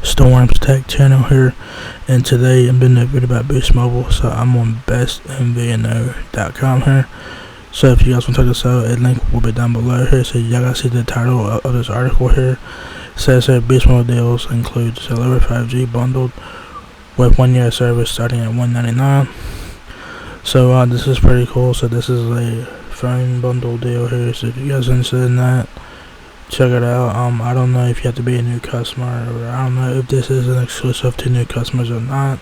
Storms Tech channel here, and today I'm doing a video about Boost Mobile. So I'm on bestmvno.com here. So if you guys want to check this out, a link will be down below here. So y'all gotta see the title of this article here. It says here Boost Mobile deals include Celero 5G bundled with 1 year service starting at $199. So this is pretty cool. So this is a phone bundle deal here. So if you guys are interested in that, check it out. I don't know if you have to be a new customer, or I don't know if this is an exclusive to new customers or not.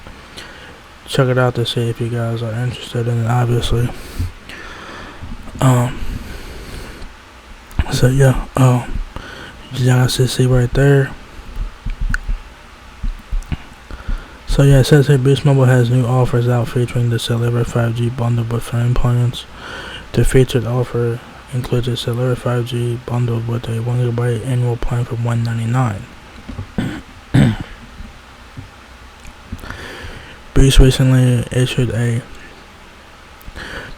Check it out to see if you guys are interested in it, obviously. So yeah, you guys can see right there. So yeah, it says here Boost Mobile has new offers out featuring the Celero 5G bundled with phone plans. The featured offer includes a Celero 5G bundled with a 1 GB annual plan for $199. Boost recently issued a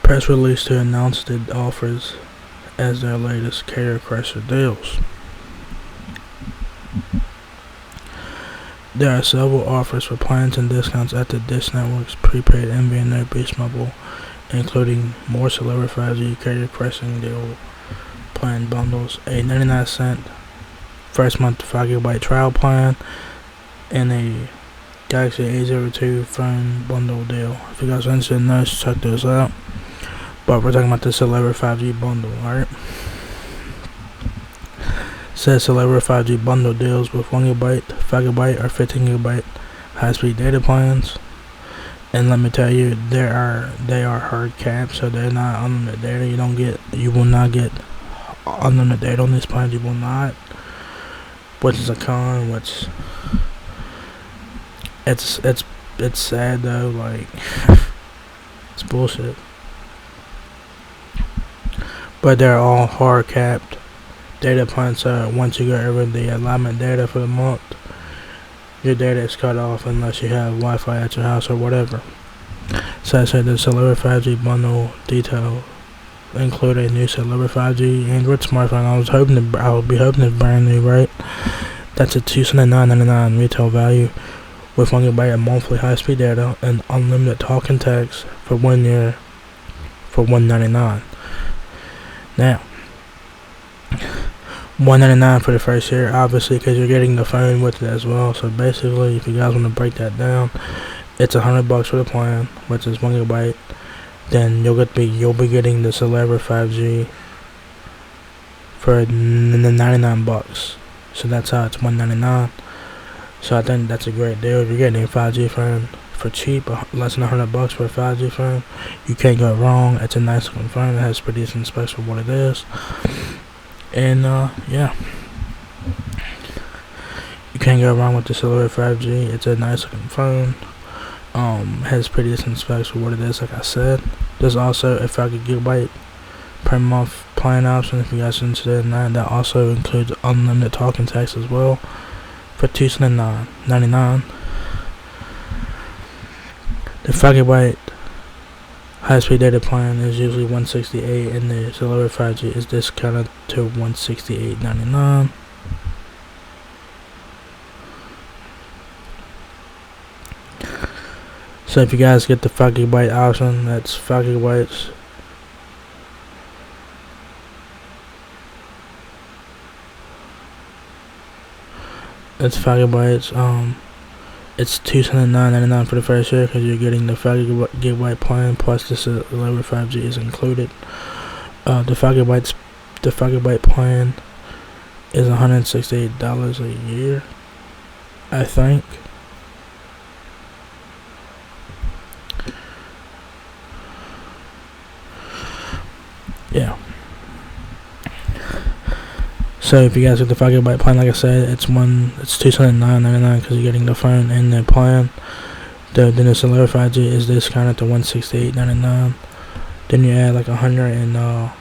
press release to announce the offers as their latest carrier crusher deals. There are several offers for plans and discounts at the Dish Network's prepaid MVNO Boost Mobile, including more Celero 5G carrier pricing deal plan bundles, a 99-cent first month 5 GB trial plan, and a Galaxy A02 phone bundle deal. If you guys are interested in those, check those out. But we're talking about the Celero 5G bundle, alright? Says Celero 5G bundle deals with 1 GB, 5 GB, or 15 GB high-speed data plans. And let me tell you, they are hard capped, so they're not unlimited data. You will not get unlimited data on these plans. You will not, which is a con. Which it's sad though. Like it's bullshit. But they're all hard capped data plans. So once you go over the allotment data for the month, your data is cut off unless you have Wi-Fi at your house or whatever. So I said the Celero 5G bundle detail include a new Celero 5G Android smartphone. I would be hoping it's brand new, right? That's a $279.99 retail value with 1 GB of monthly high-speed data and unlimited talk and text for 1 year for $199. Now, $199 for the first year, obviously, because you're getting the phone with it as well. So basically, if you guys want to break that down, it's $100 for the plan, which is 1 GB. Then you'll be getting the Celero 5G for $99. So that's how it's $199. So I think that's a great deal. If you're getting a 5G phone for cheap, less than $100 for a 5G phone, you can't go wrong. It's a nice looking phone. It has pretty decent specs for what it is. And yeah, you can't go wrong with the Celero 5G. It's a nice looking phone. Has pretty decent specs for what it is. Like I said, there's also a 5 GB per month plan option if you guys are interested in that. That also includes unlimited talk and text as well for $279.99. The 5 GB high-speed data plan is usually $168, and the Celero 5G is discounted to $168.99. So if you guys get the 5 GB option, that's 5 GB. It's 5 GB. It's $279.99 for the first year because you're getting the 5 GB plan plus the Celero 5G is included. The 5 GB plan is $168 a year, I think. Yeah. So if you guys get the 5 GB plan, like I said, it's $279.99 because you're getting the phone and the plan. Then the Celero 5G is discounted to $168.99. Then you add like $111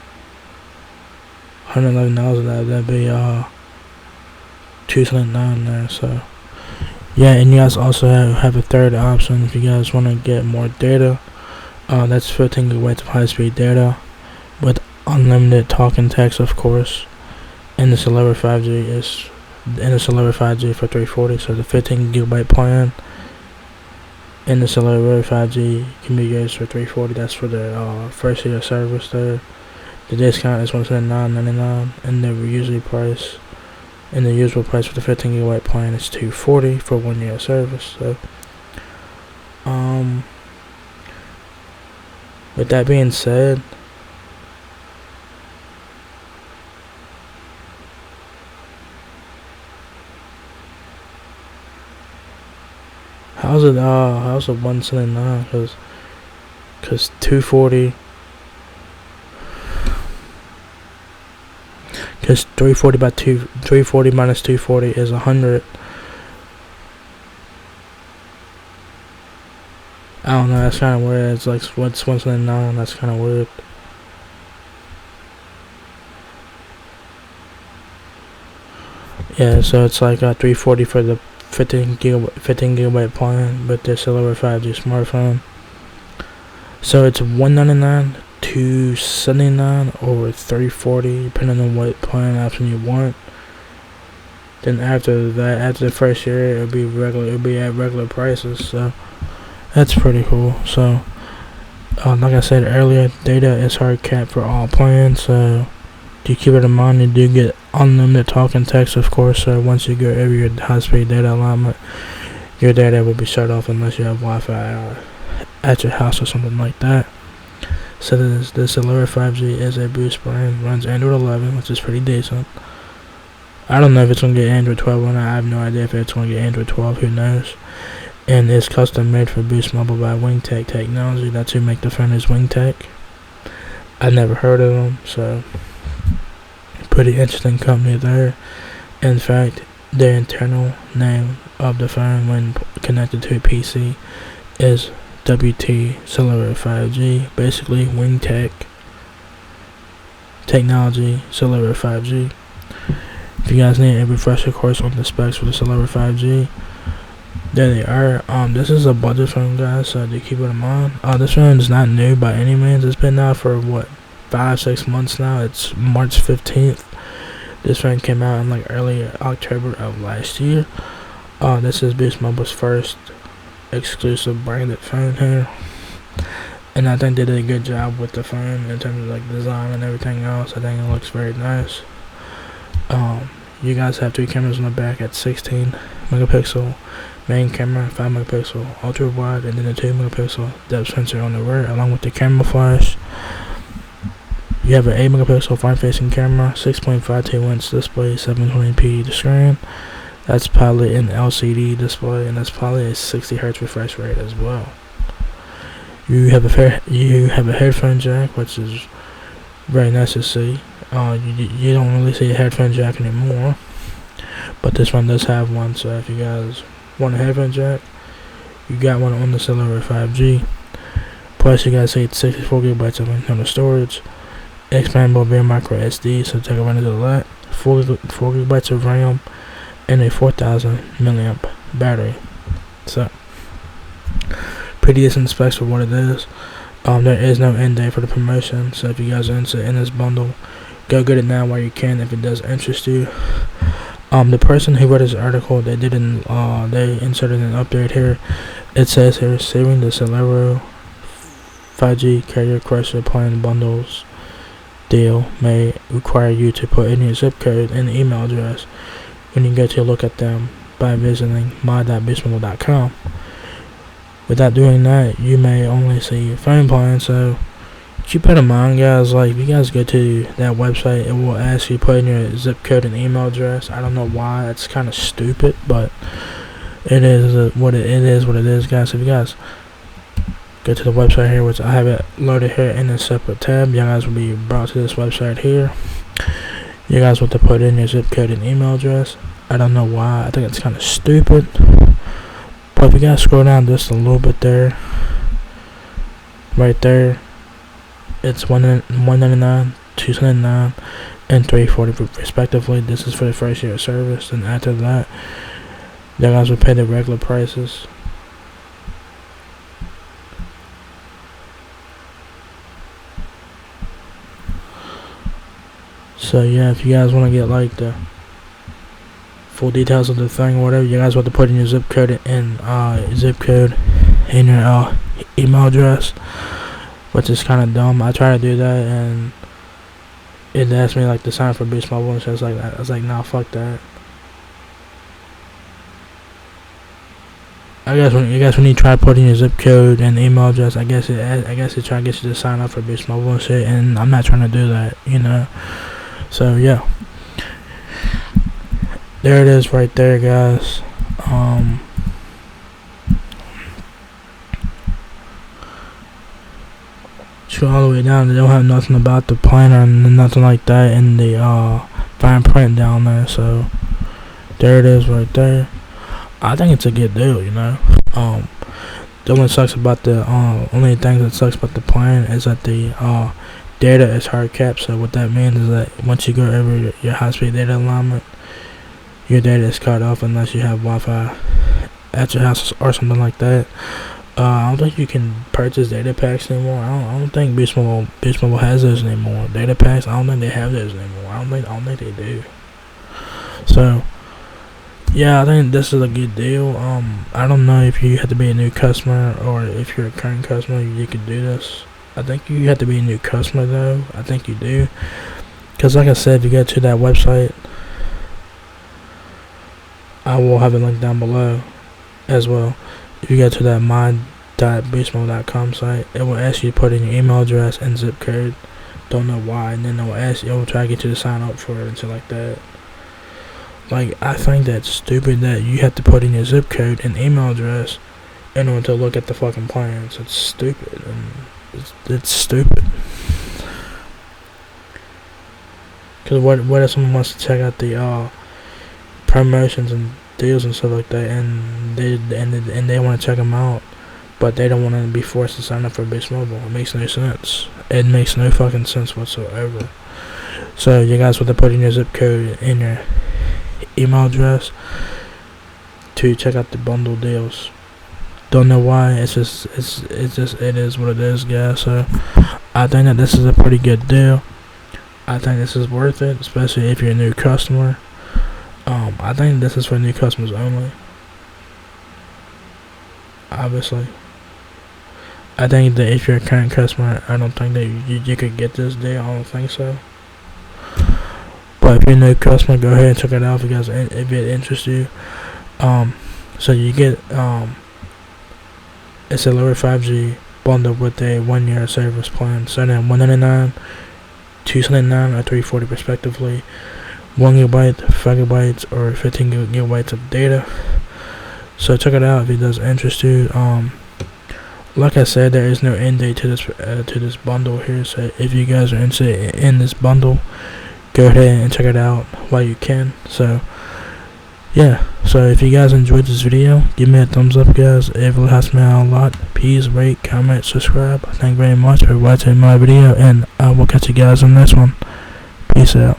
of that. That'd be $279 there. So yeah, and you guys also have a third option if you guys want to get more data. That's 15 GB of high-speed data with unlimited talk and text, of course. And the Celero 5G is in the Celero 5G for $340. So the 15 gigabyte plan in the Celero 5G can be used for $340. That's for the first year of service there. The discount is $179.99, and the usual price for the 15 gigabyte plan is $240 for 1 year of service. So, with that being said, how's it 179? Cause 240. Cause 340 minus 240 is 100. I don't know. That's kind of weird. It's like what's 179? That's kind of weird. Yeah, so it's like 340 for the 15 gigabyte plan, but the Celero 5G smartphone. So it's $199, $279, or $340, depending on what plan option you want. Then after the first year, it'll be at regular prices. So that's pretty cool. So like I said earlier, data is hard capped for all plans. So do keep it in mind. You do get unlimited talk and text, of course. So once you go over your high-speed data allotment, your data will be shut off unless you have Wi-Fi at your house or something like that. So the Celero 5G is a boost brand, runs Android 11, which is pretty decent. I don't know if it's going to get Android 12 or not. I have no idea if it's going to get Android 12, who knows. And it's custom made for Boost Mobile by WingTech Technology. That's who make the phone, is WingTech. I never heard of them, so pretty interesting company there. In fact, their internal name of the phone when connected to a PC is at&t Celero 5G, basically WingTech Technology Celero 5G. If you guys need a refresher course on the specs for the Celero 5G, there they are. This is a budget phone, guys, so do keep it in mind. This phone is not new by any means. It's been out for 5-6 months now. It's March 15th. This phone came out in like early October of last year. This is Boost Mobile's first exclusive branded phone here, and I think they did a good job with the phone in terms of like design and everything else. I think it looks very nice. You guys have 3 cameras on the back at 16 megapixel main camera, 5 megapixel ultra wide, and then a 2 megapixel depth sensor on the rear, along with the camera flash. You have an 8 megapixel front facing camera, 6.52 inch display, 720p screen. That's probably an LCD display, and that's probably a 60 Hz refresh rate as well. You have a headphone jack, which is very nice to see. You don't really see a headphone jack anymore, but this one does have one. So if you guys want a headphone jack, you got one on the Celero 5G. Plus, you guys see 64 gigabytes of internal storage, expandable via micro SD, so take advantage of that. 4 gigabytes of RAM, and a 4,000 milliamp battery. So pretty decent specs for what it is. There is no end date for the promotion, so if you guys are interested in this bundle, go get it now while you can if it does interest you. The person who wrote this article, they inserted an update here. It says here, saving the Celero 5G carrier crusher plan bundles deal may require you to put in your zip code and email address when you go to look at them by visiting my.boostmobile.com. Without doing that, you may only see your phone plan. So keep that in mind, guys. Like, if you guys go to that website, it will ask you to put in your zip code and email address. I don't know why. It's kind of stupid, but it is what it is, guys. So if you guys go to the website here, which I have it loaded here in a separate tab, you guys will be brought to this website here. You guys want to put in your zip code and email address. I don't know why. I think it's kind of stupid. But if you guys scroll down just a little bit there, right there, it's $199, $279, and $340 respectively. This is for the first year of service, and after that, you guys will pay the regular prices. So yeah, if you guys want to get like the full details of the thing or whatever, you guys want to put in your zip code and your email address, which is kind of dumb. I tried to do that and it asked me like to sign up for Boost Mobile and shit like that. I was like, nah, fuck that. I guess when you try putting your zip code and email address, I guess it try to get you to sign up for Boost Mobile and shit, and I'm not trying to do that, you know. So yeah, there it is right there, guys. Scroll all the way down. They don't have nothing about the plan or nothing like that in the fine print down there. So there it is right there. I think it's a good deal, you know. The only thing that sucks about the plan is that the data is hard capped. So what that means is that once you go over your high-speed data alignment, your data is cut off unless you have Wi-Fi at your house or something like that. I don't think you can purchase data packs anymore. I don't think Boost Mobile has those anymore. Data packs, I don't think they have those anymore. I don't think they do. So yeah, I think this is a good deal. I don't know if you have to be a new customer or if you're a current customer, you could do this. I think you have to be a new customer though. I think you do. Because like I said, if you go to that website, I will have a link down below as well. If you go to that my.boostmobile.com site, it will ask you to put in your email address and zip code. Don't know why, and then it will try to get you to sign up for it and shit like that. Like, I think that's stupid that you have to put in your zip code and email address in order to look at the fucking plans. It's stupid, and it's stupid. Cause what if someone wants to check out the promotions and deals and stuff like that, and they want to check them out, but they don't want to be forced to sign up for Boost Mobile? It makes no sense. It makes no fucking sense whatsoever. So you guys want to put in your zip code in your email address to check out the bundle deals. Don't know why. It is what it is, guys. So I think that this is a pretty good deal. I think this is worth it, especially if you're a new customer. I think this is for new customers only. Obviously, I think that if you're a current customer, I don't think that you could get this deal. I don't think so. But if you're a new customer, go ahead and check it out if it interests you. So you get a Celero 5G bundled with a 1-year service plan, starting at $199, $279, or $340 respectively. 1 gigabyte, 5 gigabytes, or 15 gigabytes of data. So check it out if it does interest you. Like I said, there is no end date to this bundle here. So if you guys are interested in this bundle, go ahead and check it out while you can. So yeah, so if you guys enjoyed this video, give me a thumbs up, guys. It really helps me out a lot. Please rate, comment, subscribe. Thank you very much for watching my video, and I will catch you guys on this one. Peace out.